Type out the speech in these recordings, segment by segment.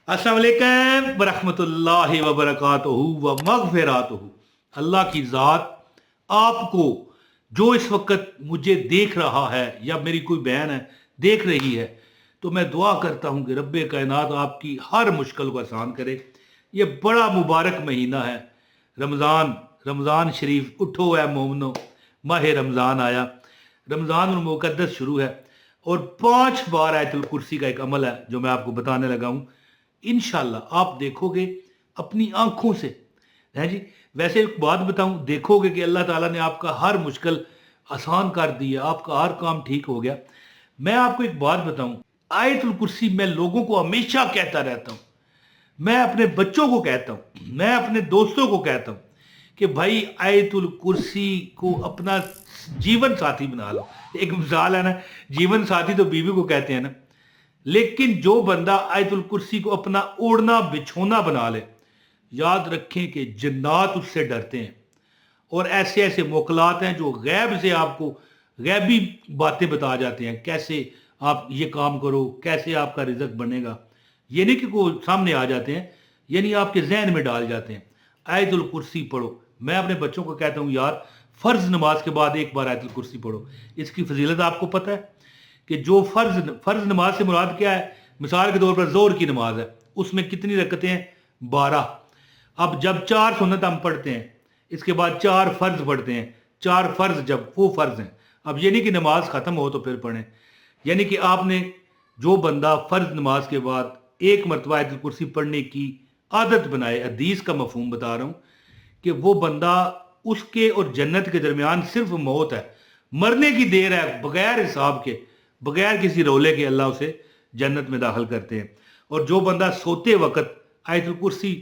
अस्सलाम वालेकुम वरहमतुल्लाहि वबरकातुहू व मगफिरातुहू। अल्लाह की ज़ात आपको जो इस वक्त मुझे देख रहा है या मेरी कोई बहन है देख रही है, तो मैं दुआ करता हूँ कि रब्बे कायनात आपकी हर मुश्किल को आसान करे। ये बड़ा मुबारक महीना है रमज़ान। रमज़ान शरीफ उठो है मोमनो, माह रमज़ान आया, रमज़ान मुक़द्दस शुरू है और 5 बार आयतुल कुर्सी का एक अमल है जो मैं आपको बताने लगा हूँ। इंशाल्लाह आप देखोगे अपनी आंखों से, है जी। वैसे एक बात बताऊं, देखोगे कि अल्लाह ताला ने आपका हर मुश्किल आसान कर दिया, आपका हर काम ठीक हो गया। मैं आपको एक बात बताऊं, आयतुल कुर्सी मैं लोगों को हमेशा कहता रहता हूं, मैं अपने बच्चों को कहता हूं, मैं अपने दोस्तों को कहता हूं कि भाई आयतुल कुर्सी को अपना जीवन साथी बना लो। एक मिसाल है ना, जीवन साथी तो बीवी को कहते हैं ना, लेकिन जो बंदा आयतुल कुर्सी को अपना ओढ़ना बिछोना बना ले, याद रखें कि जन्नात उससे डरते हैं। और ऐसे ऐसे मोकलात हैं जो गैब से आपको गैबी बातें बता जाते हैं, कैसे आप ये काम करो, कैसे आपका रिजक बनेगा। ये नहीं कि वो सामने आ जाते हैं, यानी आपके जहन में डाल जाते हैं। आयतुल कुर्सी पढ़ो। मैं अपने बच्चों को कहता हूँ यार, फ़र्ज नमाज के बाद एक बार आयतुल कुर्सी पढ़ो। इसकी फजीलत आपको पता है कि जो फ़र्ज नमाज से मुराद क्या है। मिसाल के तौर पर जोर की नमाज है, उसमें कितनी रकतें हैं? 12। अब जब 4 सुन्नत हम पढ़ते हैं, इसके बाद 4 फ़र्ज पढ़ते हैं, 4 फ़र्ज जब वो फ़र्ज हैं, अब ये नहीं कि नमाज ख़त्म हो तो फिर पढ़ें। यानी कि आपने, जो बंदा फ़र्ज नमाज के बाद एक मरतबा आयतुल कुर्सी पढ़ने की आदत बनाए, हदीस का मफहूम बता रहा हूँ, कि वो बंदा, उसके और जन्नत के दरमियान सिर्फ मौत है, मरने की देर है, बगैर हिसाब के, बगैर किसी रोले के अल्लाह उसे जन्नत में दाखिल करते हैं। और जो बंदा सोते वक्त आयतुल कुर्सी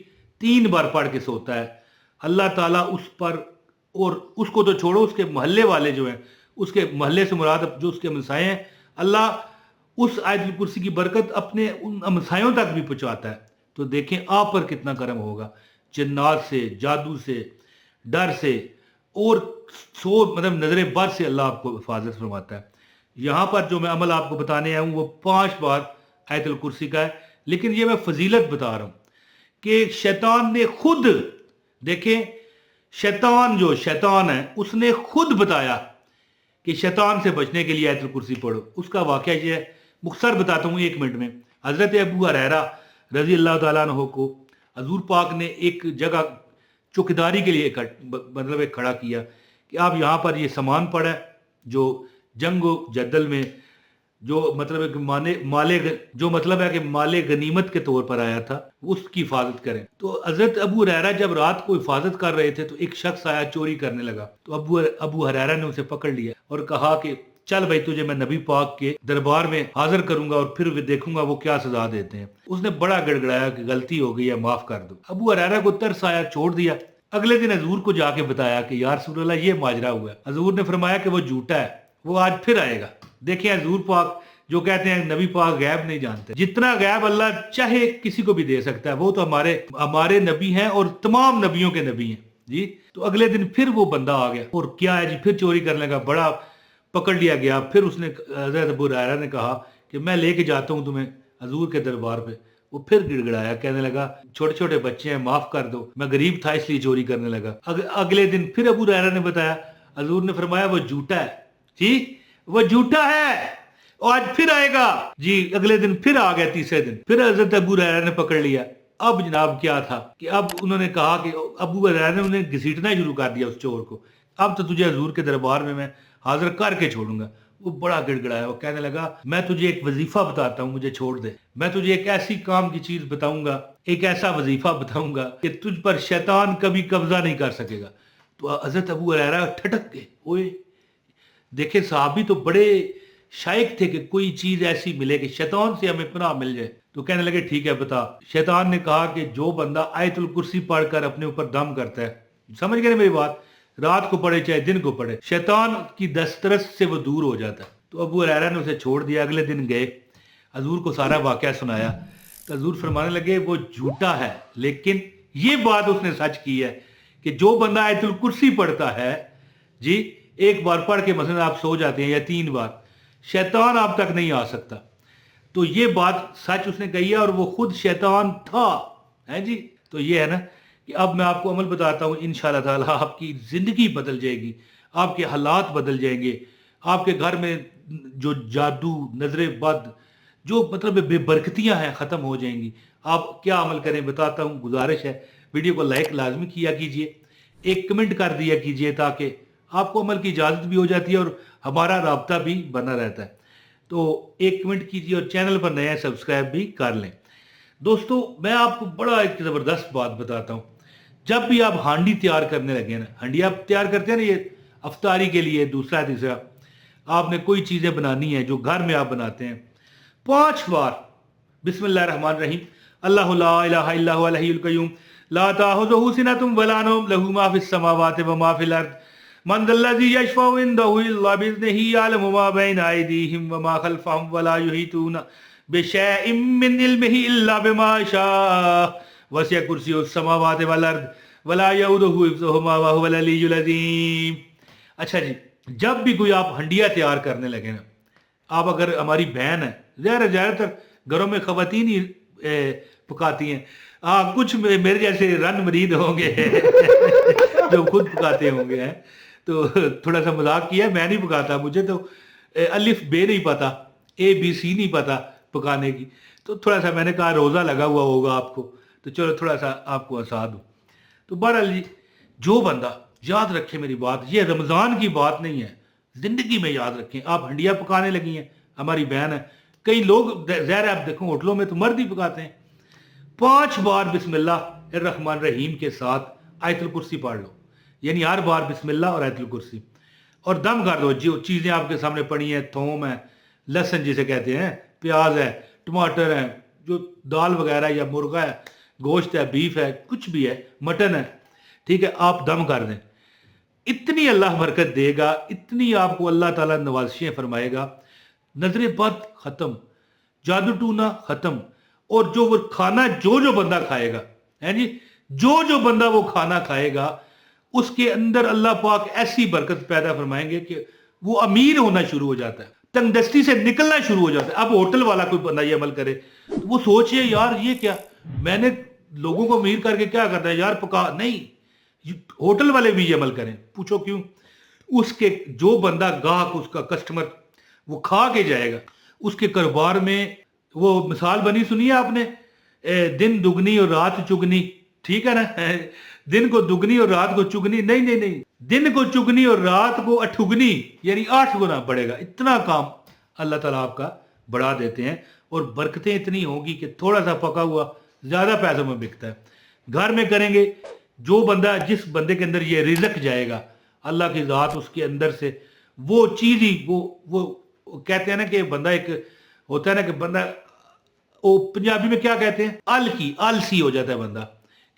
3 बार पढ़ के सोता है, अल्लाह ताला उस पर, और उसको तो छोड़ो, उसके मोहल्ले वाले जो हैं, उसके मोहल्ले से मुराद जो उसके हमसाए हैं, अल्लाह उस आयतुल कुर्सी की बरकत अपने उन हमसायों तक भी पहुँचाता है। तो देखें आप पर कितना करम होगा, जन्नात से, जादू से, डर से, और मतलब नजर बद से अल्लाह आपको हिफाजत फरमाता है। यहाँ पर जो मैं अमल आपको बताने आया हूँ वो 5 बार आयतुल कुर्सी का है। लेकिन ये मैं फजीलत बता रहा हूँ कि शैतान ने खुद, देखें, शैतान है, उसने खुद बताया कि शैतान से बचने के लिए आयतुल कुर्सी पढ़ो। उसका वाकया ये है, मुख्तसर बताता हूँ 1 मिनट में। हज़रत अबू हुरैरा रजी अल्लाह तआला अन्हु को हजूर पाक ने एक जगह चौकीदारी के लिए मतलब एक खड़ा किया कि आप यहाँ पर ये सामान पड़ा है जो जंग जद्दल में, जो मतलब है कि जो मतलब है कि माले गनीमत के तौर पर आया था, उसकी हिफाजत करें। तो हजरत अबू हुरैरा जब रात को हिफाजत कर रहे थे तो एक शख्स आया चोरी करने लगा। तो अबू हुरैरा ने उसे पकड़ लिया और कहा कि चल भाई, तुझे मैं नबी पाक के दरबार में हाजिर करूंगा और फिर देखूंगा वो क्या सजा देते हैं। उसने बड़ा गड़गड़ाया कि गलती हो गई है, माफ कर दो। अबू हुरैरा को तरस आया, छोड़ दिया। अगले दिन हजूर को जाके बताया कि यार रसूल अल्लाह, ये माजरा हुआ है। हजूर ने फरमाया कि वो झूठा है, वो आज फिर आएगा। देखिए हजूर पाक जो कहते हैं नबी पाक गैब नहीं जानते, जितना गैब अल्लाह चाहे किसी को भी दे सकता है। वो तो हमारे हमारे नबी हैं और तमाम नबियों के नबी हैं जी। तो अगले दिन फिर वो बंदा आ गया और क्या है जी, फिर चोरी करने का, बड़ा पकड़ लिया गया। फिर उसने, हज़रत अबू हुरैरा ने कहा कि मैं लेके जाता हूँ तुम्हें हजूर के दरबार पे। वो फिर गिड़गिड़ाया, कहने लगा छोटे छोटे बच्चे हैं, माफ कर दो, मैं गरीब था इसलिए चोरी करने लगा। अगले दिन फिर अबू हुरैरा ने बताया, हजूर ने फरमाया वो झूठा है जी, वो झूठा है, आज फिर आएगा जी। अगले दिन फिर आ गया, तीसरे दिन फिर हजरत अबू हुरैरा ने पकड़ लिया। अब जनाब क्या था कि अब उन्होंने कहा कि अबू हुरैरा ने उन्हें घसीटना शुरू कर दिया उस चोर को। अब तो तुझे हजूर के दरबार में मैं हाजिर करके छोड़ूंगा। वो बड़ा गिड़गिड़ाया, वो कहने लगा मैं तुझे एक वजीफा बताता हूँ, मुझे छोड़ दे। मैं तुझे एक ऐसी काम की चीज बताऊंगा, एक ऐसा वजीफा बताऊंगा कि तुझ पर शैतान कभी कब्जा नहीं कर सकेगा। तो हजरत अबू हुरैरा ठटक गए। ओए, देखे साहबी तो बड़े शायक थे कि कोई चीज ऐसी मिले कि शैतान से हमें पनाह मिल जाए। तो कहने लगे ठीक है बता। शैतान ने कहा कि जो बंदा आयतुल कुर्सी पढ़कर अपने ऊपर दम करता है, समझ गए ना मेरी बात, रात को पढ़े चाहे दिन को पढ़े, शैतान की दस्तरस से वो दूर हो जाता है। तो अबू हुरैरा ने उसे छोड़ दिया। अगले दिन गए, हजूर को सारा वाकया सुनाया। तो हजूर फरमाने लगे वो झूठा है, लेकिन ये बात उसने सच की है कि जो बंदा आयतुल कुर्सी पढ़ता है जी, एक बार पढ़ के मसलन आप सो जाते हैं या 3 बार, शैतान आप तक नहीं आ सकता। تو یہ بات سچ اس نے کہی ہے اور وہ خود شیطان تھا ہے جی. تو یہ ہے نا کہ اب میں آپ کو عمل بتاتا ہوں، انشاءاللہ تعالی آپ کی زندگی بدل جائے گی، آپ کے حالات بدل جائیں گے، آپ کے گھر میں جو جادو، نظر بد، جو مطلب بے برکتیاں ہیں ختم ہو جائیں گی. آپ کیا عمل کریں بتاتا ہوں. گزارش ہے ویڈیو کو لائک لازمی کیا کیجئے، ایک کمنٹ کر دیا کیجئے تاکہ آپ کو عمل کی اجازت بھی ہو جاتی ہے اور ہمارا رابطہ بھی بنا رہتا ہے. تو ایک کمنٹ کیجئے اور چینل پر نیا سبسکرائب بھی کر لیں. دوستو میں آپ کو بڑا ایک زبردست بات بتاتا ہوں. جب بھی آپ ہانڈی تیار کرنے لگے نا، ہانڈی آپ تیار کرتے ہیں نا یہ افطاری کے لیے، دوسرا تیسرا آپ نے کوئی چیزیں بنانی ہے جو گھر میں آپ بناتے ہیں، 5 بار بسم اللہ الرحمن الرحیم، اللہ لا الہ الا هو الحی القیوم لا تاخذہ سنۃ ولا نوم لہ ما فی السماوات و ما فی الارض من ذا الذی یشفع عنده الا باذنہ یعلم ما بین ایدیہم وما خلفہم ولا یحیطون بشیء من علمہ الا بما شاء وسع کرسیہ السماوات والارض ولا یؤودہ حفظہما وہو العلی العظیم. اچھا جی، جب بھی کوئی آپ ہنڈیا تیار کرنے لگے نا، آپ اگر ہماری بہن ہے، زیادہ تر گھروں میں خواتین ہی پکاتی ہیں، کچھ میرے جیسے رن مرید ہوں گے جو خود پکاتے ہوں گے ہیں، تو تھوڑا سا مذاق کیا، میں نہیں پکاتا، مجھے تو الف بے نہیں پتا، اے بی سی نہیں پتا پکانے کی، تو تھوڑا سا میں نے کہا روزہ لگا ہوا ہوگا آپ کو، تو چلو تھوڑا سا آپ کو ہنسا دوں. تو بہرحال جی، جو بندہ یاد رکھے میری بات، یہ رمضان کی بات نہیں ہے، زندگی میں یاد رکھیں. آپ ہنڈیا پکانے لگی ہیں، ہماری بہن ہے، کئی لوگ ظاہر آپ دیکھو ہوٹلوں میں تو مرد ہی پکاتے ہیں، 5 بار بسم اللہ الرحمن الرحیم کے ساتھ آیت الکرسی پڑھ لو، یعنی ہر بار بسم اللہ اور آیت الکرسی، اور دم کر دو. جو چیزیں آپ کے سامنے پڑی ہیں، تھوم ہے، لہسن جسے کہتے ہیں، پیاز ہے، ٹماٹر ہے، جو دال وغیرہ یا مرغا ہے، گوشت ہے، بیف ہے، کچھ بھی ہے، مٹن ہے، ٹھیک ہے، آپ دم کر دیں. اتنی اللہ برکت دے گا، اتنی آپ کو اللہ تعالیٰ نوازشیں فرمائے گا، نظر بد ختم، جادو ٹونا ختم، اور جو وہ کھانا جو بندہ کھائے گا ہے جی، جو بندہ وہ کھانا کھائے گا، اس کے اندر اللہ پاک ایسی برکت پیدا فرمائیں گے کہ وہ امیر ہونا شروع ہو جاتا ہے، تنگ دستی سے نکلنا شروع ہو جاتا ہے. اب ہوٹل والا کوئی بندہ یہ عمل کرے تو وہ سوچے یار یہ کیا، میں نے لوگوں کو امیر کر کے کیا کرتا ہے یار، پکا نہیں. ہوٹل والے بھی یہ عمل کریں، پوچھو کیوں؟ اس کے جو بندہ گاہک، اس کا کسٹمر وہ کھا کے جائے گا، اس کے کاروبار میں وہ مثال بنی سنی ہے آپ نے، دن دگنی اور رات چگنی، ٹھیک ہے نا، دن کو دگنی اور رات کو چگنی، نہیں، دن کو چگنی اور رات کو اٹھگنی، یعنی 8 گنا بڑھے گا. اتنا کام اللہ تعالیٰ آپ کا بڑھا دیتے ہیں، اور برکتیں اتنی ہوں گی کہ تھوڑا سا پکا ہوا زیادہ پیسوں میں بکتا ہے. گھر میں کریں گے، جو بندہ، جس بندے کے اندر یہ رزق جائے گا، اللہ کی ذات اس کے اندر سے وہ چیز ہی، وہ کہتے ہیں نا کہ بندہ ایک ہوتا ہے نا کہ بندہ، وہ پنجابی میں کیا کہتے ہیں، آلسی ہو جاتا ہے بندہ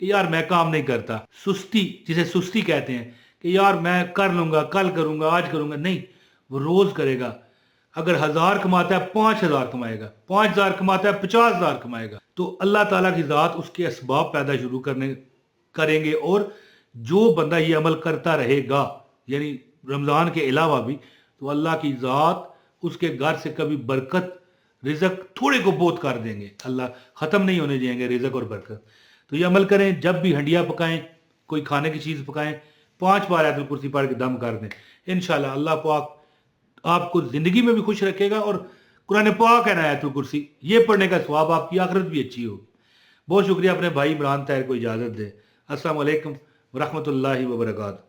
کہ یار میں کام نہیں کرتا، سستی، جسے سستی کہتے ہیں کہ یار میں کر لوں گا، کل کروں گا، آج کروں گا. نہیں، وہ روز کرے گا. اگر 1000 کماتا ہے 5000 کمائے گا، 5000 کماتا ہے 50000 کمائے گا. تو اللہ تعالیٰ کی ذات اس کے اسباب پیدا شروع کریں گے. اور جو بندہ یہ عمل کرتا رہے گا، یعنی رمضان کے علاوہ بھی، تو اللہ کی ذات اس کے گھر سے کبھی برکت، رزق تھوڑے کو بہت کر دیں گے. اللہ ختم نہیں ہونے دیں گے رزق اور برکت. تو یہ عمل کریں، جب بھی ہنڈیا پکائیں، کوئی کھانے کی چیز پکائیں، 5 بار آیت الکرسی پڑھ کے دم کر دیں. انشاءاللہ اللہ پاک آپ کو زندگی میں بھی خوش رکھے گا، اور قرآن پاک ہے نا آیت الکرسی، یہ پڑھنے کا ثواب آپ کی آخرت بھی اچھی ہوگی. بہت شکریہ. اپنے بھائی عمران طاہر کو اجازت دے. السلام علیکم ورحمۃ اللہ وبرکاتہ.